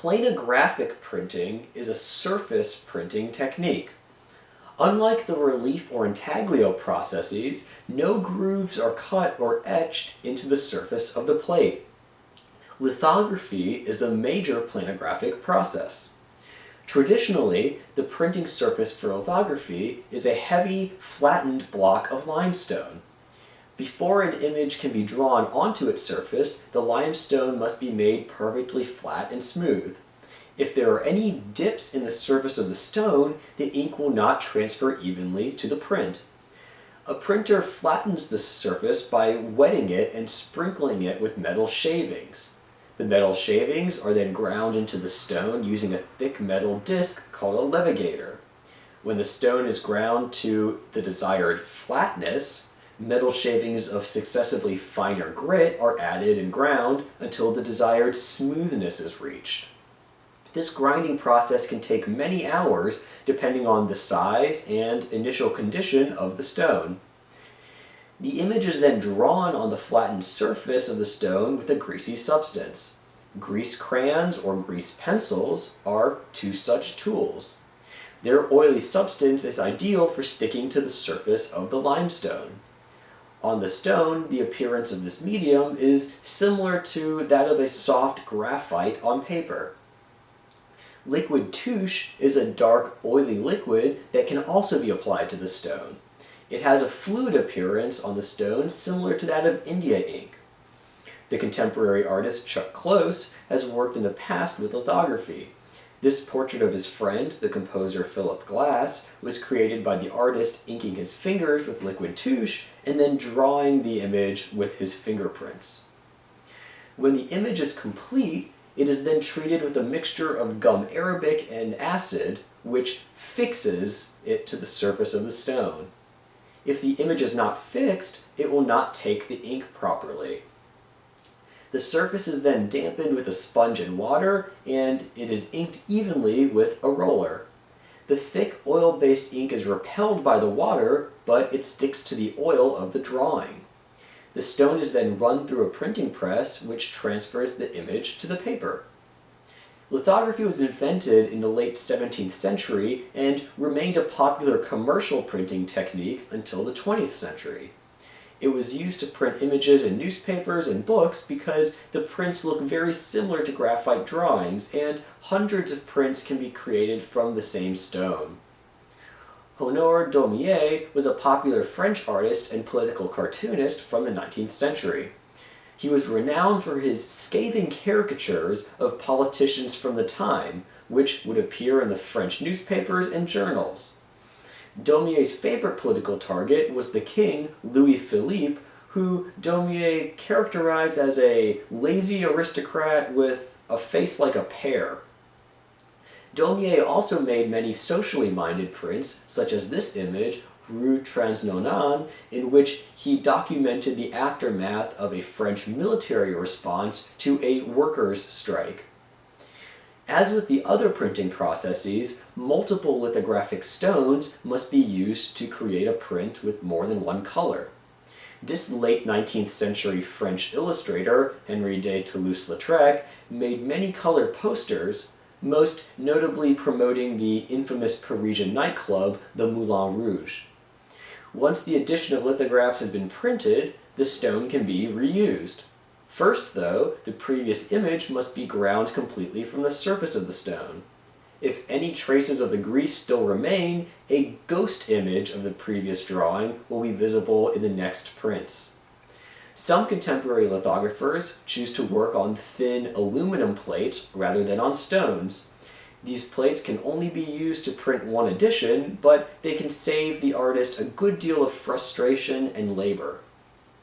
Planographic printing is a surface printing technique. Unlike the relief or intaglio processes, no grooves are cut or etched into the surface of the plate. Lithography is the major planographic process. Traditionally, the printing surface for lithography is a heavy, flattened block of limestone. Before an image can be drawn onto its surface, the limestone must be made perfectly flat and smooth. If there are any dips in the surface of the stone, the ink will not transfer evenly to the print. A printer flattens the surface by wetting it and sprinkling it with metal shavings. The metal shavings are then ground into the stone using a thick metal disc called a levigator. When the stone is ground to the desired flatness, metal shavings of successively finer grit are added and ground until the desired smoothness is reached. This grinding process can take many hours depending on the size and initial condition of the stone. The image is then drawn on the flattened surface of the stone with a greasy substance. Grease crayons or grease pencils are two such tools. Their oily substance is ideal for sticking to the surface of the limestone. On the stone, the appearance of this medium is similar to that of a soft graphite on paper. Liquid Tusche is a dark, oily liquid that can also be applied to the stone. It has a fluid appearance on the stone similar to that of India ink. The contemporary artist Chuck Close has worked in the past with lithography. This portrait of his friend, the composer Philip Glass, was created by the artist inking his fingers with liquid Tusche and then drawing the image with his fingerprints. When the image is complete, it is then treated with a mixture of gum arabic and acid, which fixes it to the surface of the stone. If the image is not fixed, it will not take the ink properly. The surface is then dampened with a sponge and water, and it is inked evenly with a roller. The thick oil-based ink is repelled by the water, but it sticks to the oil of the drawing. The stone is then run through a printing press, which transfers the image to the paper. Lithography was invented in the late 17th century and remained a popular commercial printing technique until the 20th century. It was used to print images in newspapers and books because the prints look very similar to graphite drawings, and hundreds of prints can be created from the same stone. Honoré Daumier was a popular French artist and political cartoonist from the 19th century. He was renowned for his scathing caricatures of politicians from the time, which would appear in the French newspapers and journals. Daumier's favorite political target was the king, Louis Philippe, who Daumier characterized as a lazy aristocrat with a face like a pear. Daumier also made many socially minded prints, such as this image, Rue Transnonain, in which he documented the aftermath of a French military response to a workers' strike. As with the other printing processes, multiple lithographic stones must be used to create a print with more than one color. This late 19th century French illustrator, Henri de Toulouse-Lautrec, made many color posters, most notably promoting the infamous Parisian nightclub, the Moulin Rouge. Once the edition of lithographs has been printed, the stone can be reused. First, though, the previous image must be ground completely from the surface of the stone. If any traces of the grease still remain, a ghost image of the previous drawing will be visible in the next prints. Some contemporary lithographers choose to work on thin aluminum plates rather than on stones. These plates can only be used to print one edition, but they can save the artist a good deal of frustration and labor.